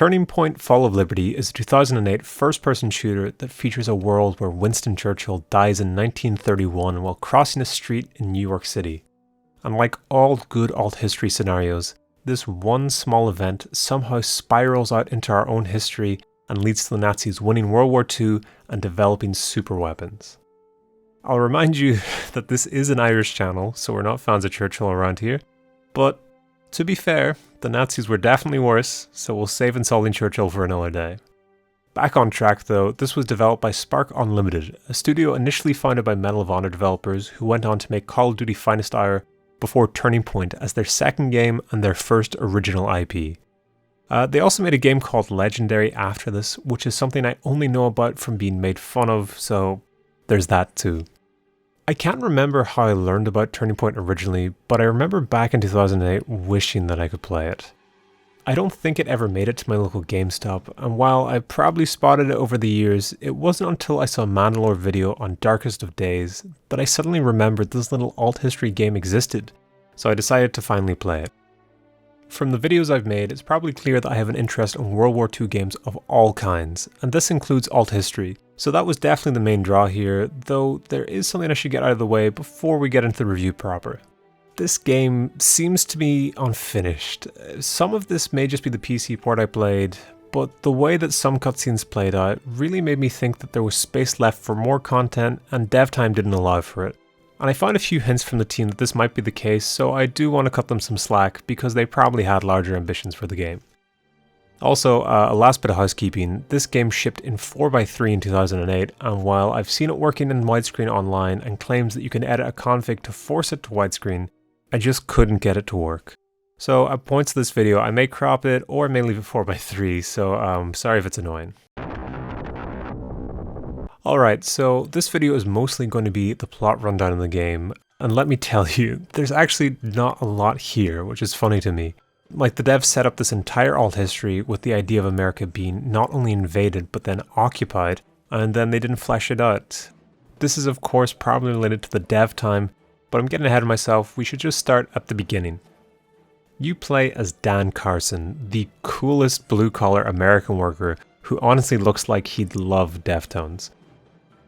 Turning Point Fall of Liberty is a 2008 first-person shooter that features a world where Winston Churchill dies in 1931 while crossing a street in New York City. And like all good alt history scenarios, this one small event somehow spirals out into our own history and leads to the Nazis winning World War II and developing superweapons. I'll remind you that this is an Irish channel, so we're not fans of Churchill around here, but to be fair, the Nazis were definitely worse, so we'll save insulting Churchill for another day. Back on track though, this was developed by Spark Unlimited, a studio initially founded by Medal of Honor developers who went on to make Call of Duty Finest Hour before Turning Point as their second game and their first original IP. They also made a game called Legendary after this, which is something I only know about from being made fun of, so there's that too. I can't remember how I learned about Turning Point originally, but I remember back in 2008 wishing that I could play it. I don't think it ever made it to my local GameStop, and while I probably spotted it over the years, it wasn't until I saw a Mandalore video on Darkest of Days that I suddenly remembered this little alt history game existed, so I decided to finally play it. From the videos I've made, it's probably clear that I have an interest in World War II games of all kinds, and this includes alt history, so that was definitely the main draw here, though there is something I should get out of the way before we get into the review proper. This game seems to be unfinished. Some of this may just be the PC port I played, but the way that some cutscenes played out really made me think that there was space left for more content and dev time didn't allow for it. And I found a few hints from the team that this might be the case, so I do want to cut them some slack because they probably had larger ambitions for the game. Also, a last bit of housekeeping, this game shipped in 4x3 in 2008, and while I've seen it working in widescreen online and claims that you can edit a config to force it to widescreen, I just couldn't get it to work. So at points of this video I may crop it or I may leave it 4x3, so sorry if it's annoying. Alright, so this video is mostly going to be the plot rundown of the game, and let me tell you, there's actually not a lot here, which is funny to me. Like, the devs set up this entire alt history with the idea of America being not only invaded but then occupied, and then they didn't flesh it out. This is of course probably related to the dev time, but I'm getting ahead of myself, we should just start at the beginning. You play as Dan Carson, the coolest blue-collar American worker who honestly looks like he'd love Deftones.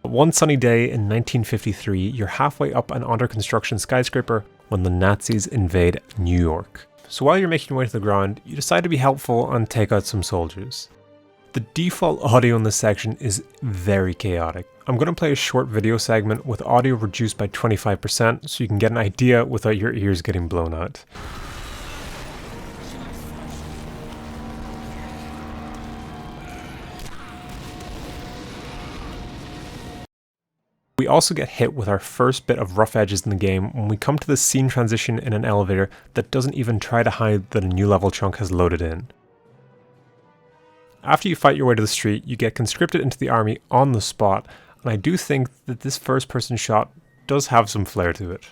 One sunny day in 1953, you're halfway up an under-construction skyscraper when the Nazis invade New York. So while you're making your way to the ground, you decide to be helpful and take out some soldiers. The default audio in this section is very chaotic. I'm going to play a short video segment with audio reduced by 25% so you can get an idea without your ears getting blown out. We also get hit with our first bit of rough edges in the game when we come to the scene transition in an elevator that doesn't even try to hide that a new level chunk has loaded in. After you fight your way to the street, you get conscripted into the army on the spot, and I do think that this first person shot does have some flair to it.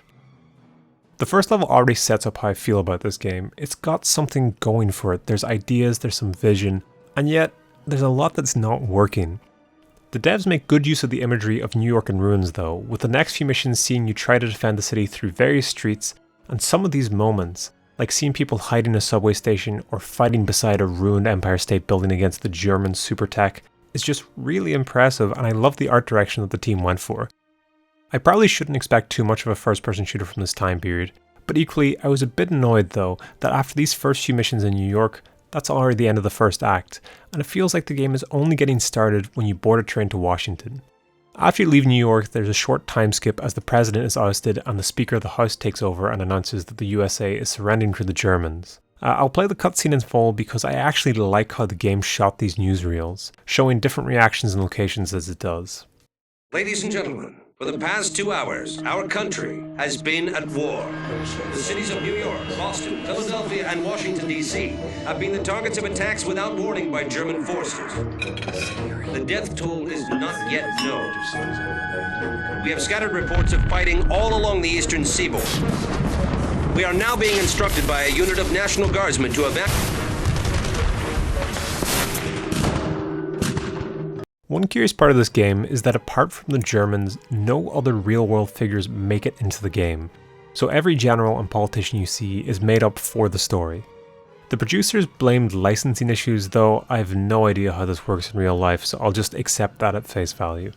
The first level already sets up how I feel about this game. It's got something going for it, there's ideas, there's some vision, and yet there's a lot that's not working. The devs make good use of the imagery of New York in ruins though, with the next few missions seeing you try to defend the city through various streets, and some of these moments, like seeing people hiding in a subway station or fighting beside a ruined Empire State Building against the German super tech, is just really impressive, and I love the art direction that the team went for. I probably shouldn't expect too much of a first-person shooter from this time period, but equally I was a bit annoyed though that after these first few missions in New York, that's already the end of the first act, and it feels like the game is only getting started when you board a train to Washington. After you leave New York, there's a short time skip as the president is ousted and the Speaker of the House takes over and announces that the USA is surrendering to the Germans. I'll play the cutscene in full because I actually like how the game shot these newsreels, showing different reactions and locations as it does. Ladies and gentlemen, for the past 2 hours, our country has been at war. The cities of New York, Boston, Philadelphia, and Washington, D.C. have been the targets of attacks without warning by German forces. The death toll is not yet known. We have scattered reports of fighting all along the eastern seaboard. We are now being instructed by a unit of National Guardsmen to evacuate. One curious part of this game is that apart from the Germans, no other real-world figures make it into the game, so every general and politician you see is made up for the story. The producers blamed licensing issues, though I have no idea how this works in real life, so I'll just accept that at face value.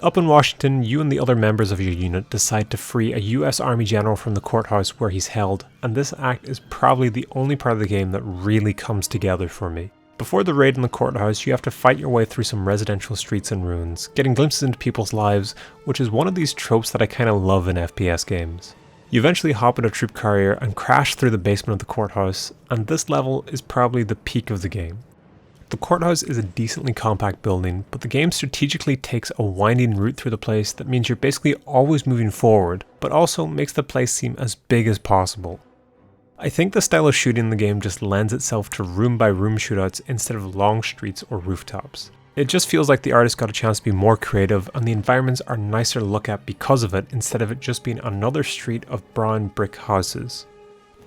Up in Washington, you and the other members of your unit decide to free a US Army general from the courthouse where he's held, and this act is probably the only part of the game that really comes together for me. Before the raid in the courthouse, you have to fight your way through some residential streets and ruins, getting glimpses into people's lives, which is one of these tropes that I kinda love in FPS games. You eventually hop in a troop carrier and crash through the basement of the courthouse, and this level is probably the peak of the game. The courthouse is a decently compact building, but the game strategically takes a winding route through the place that means you're basically always moving forward, but also makes the place seem as big as possible. I think the style of shooting in the game just lends itself to room by room shootouts instead of long streets or rooftops. It just feels like the artist got a chance to be more creative, and the environments are nicer to look at because of it, instead of it just being another street of brown brick houses.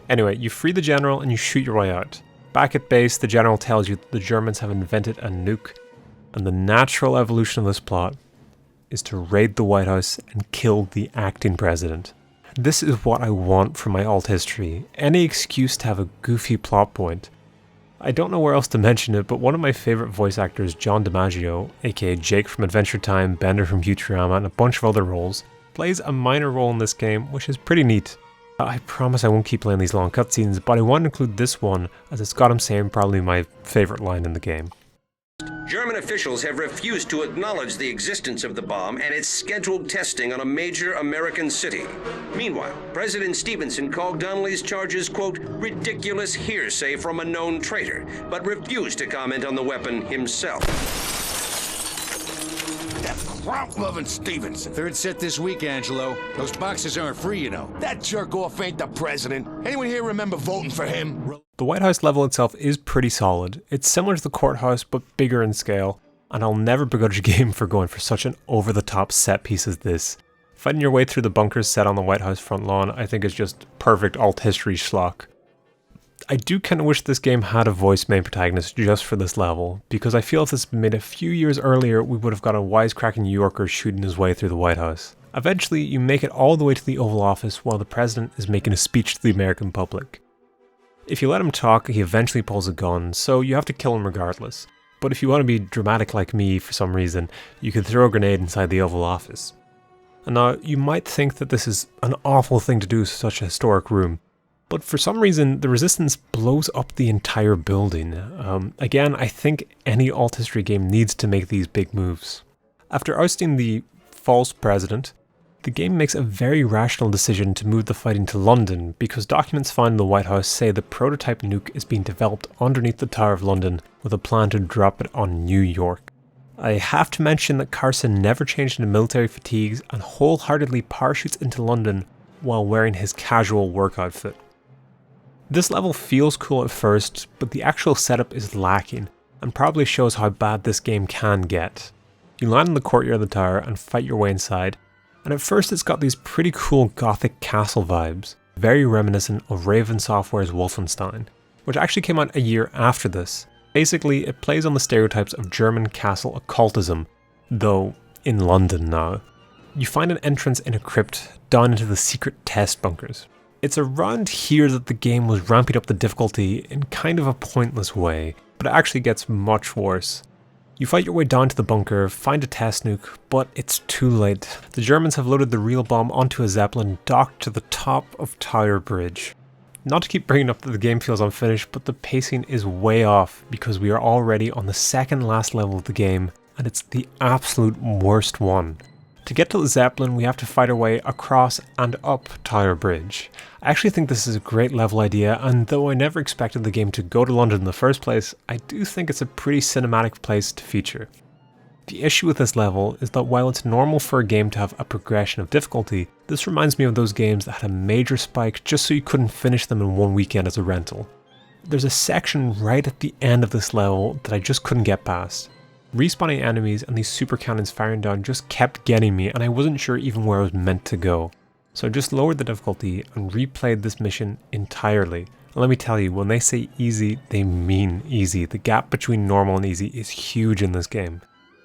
Anyway, you free the general and you shoot your way out. Back at base, the general tells you that the Germans have invented a nuke, and the natural evolution of this plot is to raid the White House and kill the acting president. This is what I want from my alt history, any excuse to have a goofy plot point. I don't know where else to mention it, but one of my favourite voice actors, John DiMaggio, aka Jake from Adventure Time, Bender from Futurama, and a bunch of other roles, plays a minor role in this game, which is pretty neat. I promise I won't keep playing these long cutscenes, but I want to include this one, as it's got him saying probably my favourite line in the game. German officials have refused to acknowledge the existence of the bomb and its scheduled testing on a major American city. Meanwhile, President Stevenson called Donnelly's charges, quote, ridiculous hearsay from a known traitor, but refused to comment on the weapon himself. That crop-loving Stevenson. Third set this week, Angelo. Those boxes aren't free, you know. That jerk-off ain't the president. Anyone here remember voting for him? The White House level itself is pretty solid. It's similar to the courthouse, but bigger in scale, and I'll never begrudge a game for going for such an over-the-top set piece as this. Fighting your way through the bunkers set on the White House front lawn I think is just perfect alt history schlock. I do kinda wish this game had a voice main protagonist just for this level, because I feel if this had been made a few years earlier, we would have got a wisecracking New Yorker shooting his way through the White House. Eventually, you make it all the way to the Oval Office while the president is making a speech to the American public. If you let him talk, he eventually pulls a gun, so you have to kill him regardless. But if you want to be dramatic like me for some reason, you can throw a grenade inside the Oval Office. And now, you might think that this is an awful thing to do to such a historic room, but for some reason, the resistance blows up the entire building. Again, I think any alt history game needs to make these big moves. After ousting the false president, the game makes a very rational decision to move the fighting to London because documents found in the White House say the prototype nuke is being developed underneath the Tower of London with a plan to drop it on New York. I have to mention that Carson never changed into military fatigues and wholeheartedly parachutes into London while wearing his casual work outfit. This level feels cool at first, but the actual setup is lacking and probably shows how bad this game can get. You land in the courtyard of the tower and fight your way inside, and at first it's got these pretty cool gothic castle vibes, very reminiscent of Raven Software's Wolfenstein, which actually came out a year after this. Basically, it plays on the stereotypes of German castle occultism, though in London now. You find an entrance in a crypt down into the secret test bunkers. It's around here that the game was ramping up the difficulty in kind of a pointless way, but it actually gets much worse. You fight your way down to the bunker, find a test nuke, but it's too late. The Germans have loaded the real bomb onto a Zeppelin docked to the top of Tower Bridge. Not to keep bringing up that the game feels unfinished, but the pacing is way off because we are already on the second last level of the game, and it's the absolute worst one. To get to the Zeppelin, we have to fight our way across and up Tower Bridge. I actually think this is a great level idea, and though I never expected the game to go to London in the first place, I do think it's a pretty cinematic place to feature. The issue with this level is that while it's normal for a game to have a progression of difficulty, this reminds me of those games that had a major spike just so you couldn't finish them in one weekend as a rental. There's a section right at the end of this level that I just couldn't get past. Respawning enemies and these super cannons firing down just kept getting me, and I wasn't sure even where I was meant to go. So I just lowered the difficulty and replayed this mission entirely. And let me tell you, when they say easy, they mean easy. The gap between normal and easy is huge in this game.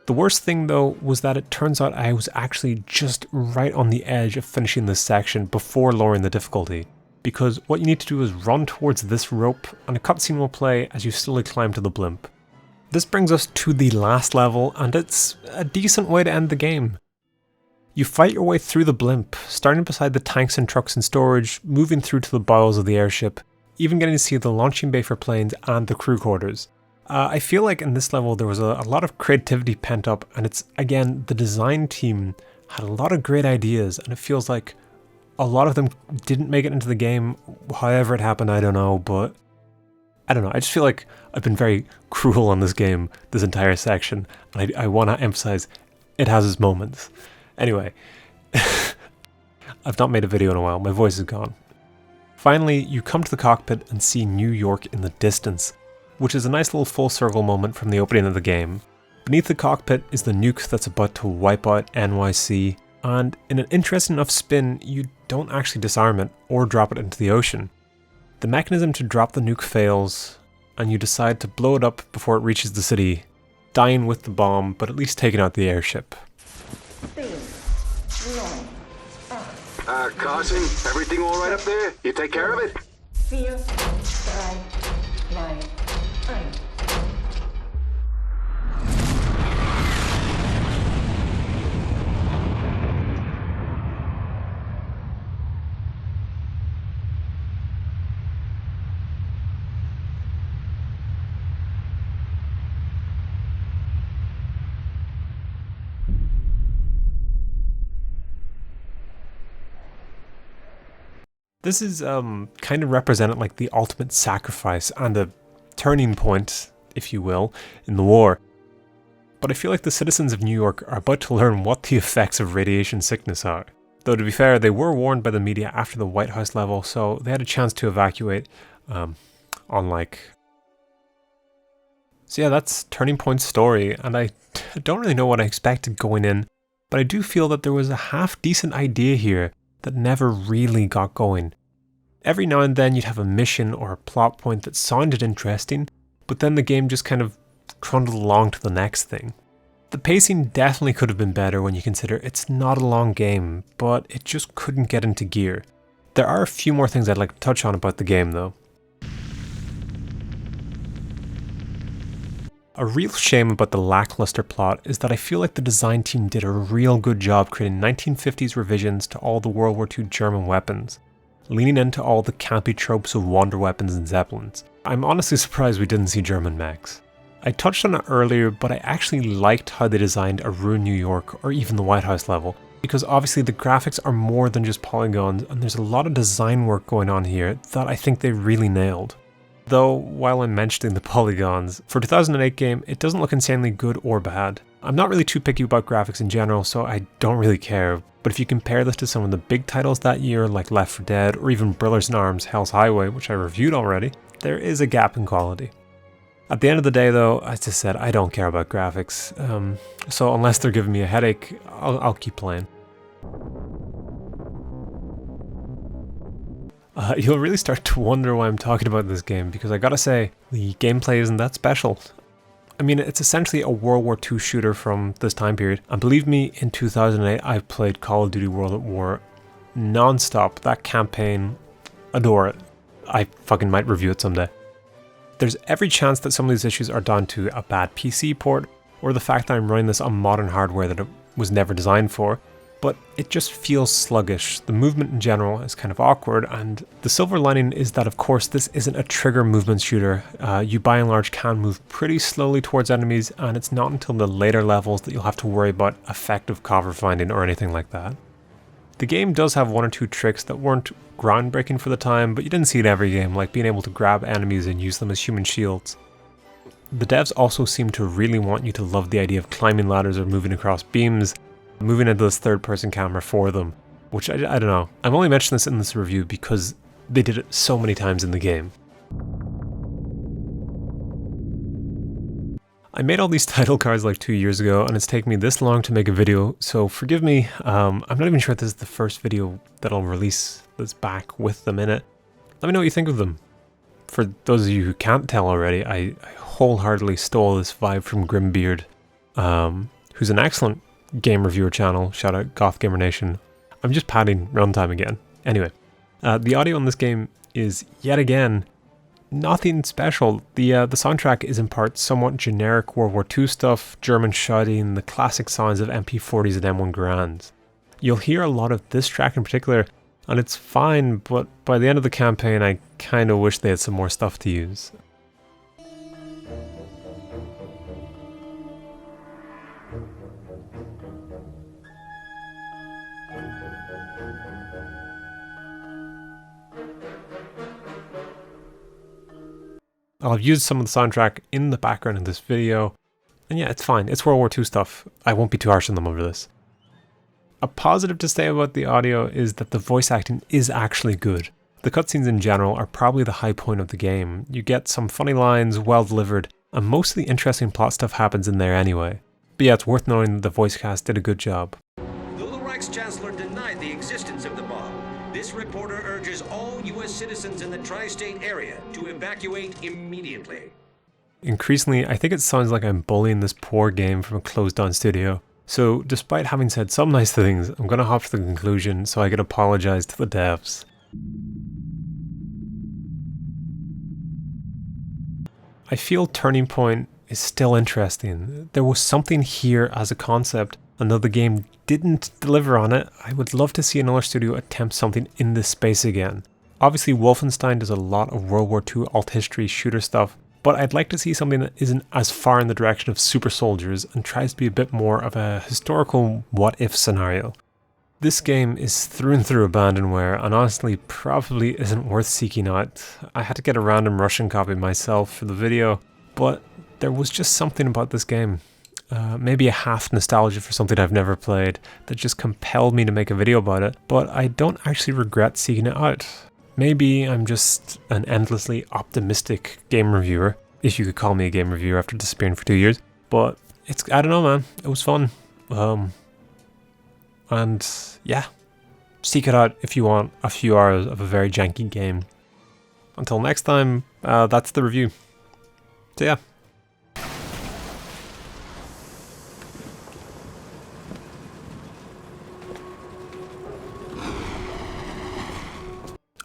The worst thing though was that it turns out I was actually just right on the edge of finishing this section before lowering the difficulty. because what you need to do is run towards this rope, and a cutscene will play as you slowly climb to the blimp. This brings us to the last level, and it's a decent way to end the game. You fight your way through the blimp, starting beside the tanks and trucks in storage, moving through to the bowels of the airship, even getting to see the launching bay for planes and the crew quarters. I feel like in this level there was a lot of creativity pent up, and it's, again, the design team had a lot of great ideas, and it feels like a lot of them didn't make it into the game. However it happened, I don't know, but I don't know. I just feel like I've been very cruel on this game, this entire section, and I want to emphasize it has its moments. Anyway, I've not made a video in a while, my voice is gone. Finally, you come to the cockpit and see New York in the distance, which is a nice little full circle moment from the opening of the game. Beneath the cockpit is the nuke that's about to wipe out NYC, and in an interesting enough spin, you don't actually disarm it or drop it into the ocean. The mechanism to drop the nuke fails, and you decide to blow it up before it reaches the city, dying with the bomb, but at least taking out the airship. Carson, everything all right up there? You take care of it? 4, 3, 2, 1. This is kind of represented like the ultimate sacrifice and a turning point, if you will, in the war. But I feel like the citizens of New York are about to learn what the effects of radiation sickness are. Though to be fair, they were warned by the media after the White House level, so they had a chance to evacuate, unlike... So yeah, that's Turning Point's story, and I don't really know what I expected going in, but I do feel that there was a half-decent idea here that never really got going. Every now and then you'd have a mission or a plot point that sounded interesting, but then the game just kind of trundled along to the next thing. The pacing definitely could have been better when you consider it's not a long game, but it just couldn't get into gear. There are a few more things I'd like to touch on about the game though. A real shame about the lackluster plot is that I feel like the design team did a real good job creating 1950s revisions to all the World War II German weapons, leaning into all the campy tropes of wonder weapons and zeppelins. I'm honestly surprised we didn't see German mechs. I touched on it earlier, but I actually liked how they designed a ruined New York or even the White House level, because obviously the graphics are more than just polygons, and there's a lot of design work going on here that I think they really nailed. Though, while I'm mentioning the polygons, for a 2008 game, it doesn't look insanely good or bad. I'm not really too picky about graphics in general, so I don't really care, but if you compare this to some of the big titles that year, like Left 4 Dead, or even Brothers in Arms, Hell's Highway, which I reviewed already, there is a gap in quality. At the end of the day though, as I said, I don't care about graphics, so unless they're giving me a headache, I'll keep playing. You'll really start to wonder why I'm talking about this game, because I gotta say, the gameplay isn't that special. I mean, it's essentially a World War II shooter from this time period, and believe me, in 2008 I've played Call of Duty World at War non-stop. That campaign, adore it. I fucking might review it someday. There's every chance that some of these issues are down to a bad PC port, or the fact that I'm running this on modern hardware that it was never designed for, but it just feels sluggish. The movement in general is kind of awkward, and the silver lining is that of course this isn't a trigger movement shooter. You by and large can move pretty slowly towards enemies, and it's not until the later levels that you'll have to worry about effective cover finding or anything like that. The game does have one or two tricks that weren't groundbreaking for the time, but you didn't see it in every game, like being able to grab enemies and use them as human shields. The devs also seem to really want you to love the idea of climbing ladders or moving across beams, moving into this third-person camera for them, which I don't know. I'm only mentioning this in this review because they did it so many times in the game. I made all these title cards like 2 years ago, and it's taken me this long to make a video, so forgive me. I'm not even sure if this is the first video that I'll release that's back with them in it. Let me know what you think of them. For those of you who can't tell already, I wholeheartedly stole this vibe from Grimbeard, who's an excellent game reviewer channel. Shout out Goth Gamer Nation. I'm just padding runtime again. Anyway, The audio in this game is, yet again, nothing special. The soundtrack is in part somewhat generic World War II stuff, German shouting, the classic sounds of MP40s and M1 Grands. You'll hear a lot of this track in particular, and it's fine, but by the end of the campaign I kinda wish they had some more stuff to use. I'll use some of the soundtrack in the background in this video, and yeah, it's fine. It's World War II stuff. I won't be too harsh on them over this. A positive to say about the audio is that the voice acting is actually good. The cutscenes in general are probably the high point of the game. You get some funny lines, well delivered, and most of the interesting plot stuff happens in there anyway. But yeah, it's worth knowing that the voice cast did a good job. Though the Reichschancellor denied the existence of the bomb, this reporter urges all U.S. citizens in the tri-state area to evacuate immediately. Increasingly, I think it sounds like I'm bullying this poor game from a closed-down studio. So, despite having said some nice things, I'm gonna hop to the conclusion so I can apologize to the devs. I feel Turning Point is still interesting. There was something here as a concept, and though the game didn't deliver on it, I would love to see another studio attempt something in this space again. Obviously, Wolfenstein does a lot of World War II alt history shooter stuff, but I'd like to see something that isn't as far in the direction of super soldiers and tries to be a bit more of a historical what-if scenario. This game is through and through abandonware, and honestly probably isn't worth seeking out. I had to get a random Russian copy myself for the video, but there was just something about this game. Maybe a half nostalgia for something I've never played that just compelled me to make a video about it, but I don't actually regret seeking it out. Maybe I'm just an endlessly optimistic game reviewer, if you could call me a game reviewer after disappearing for 2 years, but I don't know, man, it was fun. And yeah, seek it out if you want a few hours of a very janky game. Until next time, that's the review. So yeah.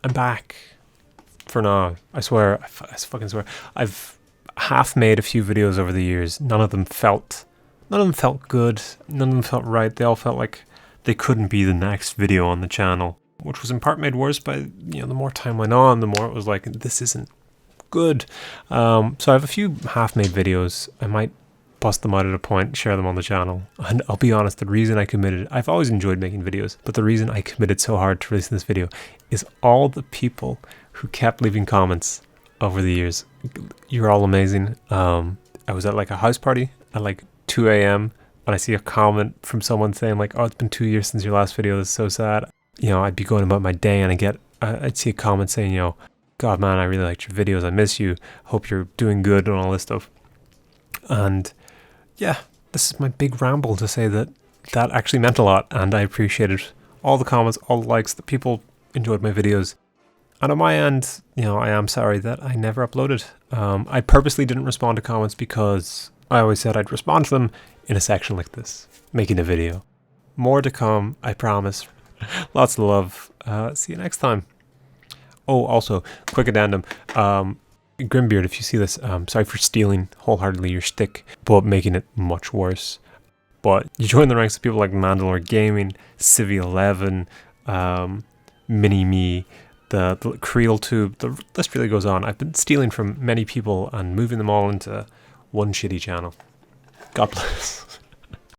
I'm back. For now. I swear. I fucking swear. I've half made a few videos over the years. None of them felt good. None of them felt right. They all felt like they couldn't be the next video on the channel. Which was in part made worse by, the more time went on, the more it was like, this isn't good. So I have a few half-made videos. I might bust them out at a point, share them on the channel. And I'll be honest, the reason I committed, I've always enjoyed making videos, but the reason I committed so hard to releasing this video is all the people who kept leaving comments over the years. You're all amazing. I was at like a house party at like 2 a.m. and I see a comment from someone saying like, oh, it's been 2 years since your last video, this is so sad. I'd be going about my day and I'd see a comment saying, God man, I really liked your videos, I miss you, hope you're doing good and all this stuff. And yeah, this is my big ramble to say that actually meant a lot, and I appreciated all the comments, all the likes, that people enjoyed my videos. And on my end, I am sorry that I never uploaded. I purposely didn't respond to comments because I always said I'd respond to them in a section like this, making a video. More to come, I promise. Lots of love. See you next time. Oh, also, quick addendum. Grimbeard, if you see this, sorry for stealing wholeheartedly your shtick, but making it much worse. But you join the ranks of people like Mandalore Gaming, Civi11, Mini-Me, the Creel Tube, the list really goes on. I've been stealing from many people and moving them all into one shitty channel. God bless.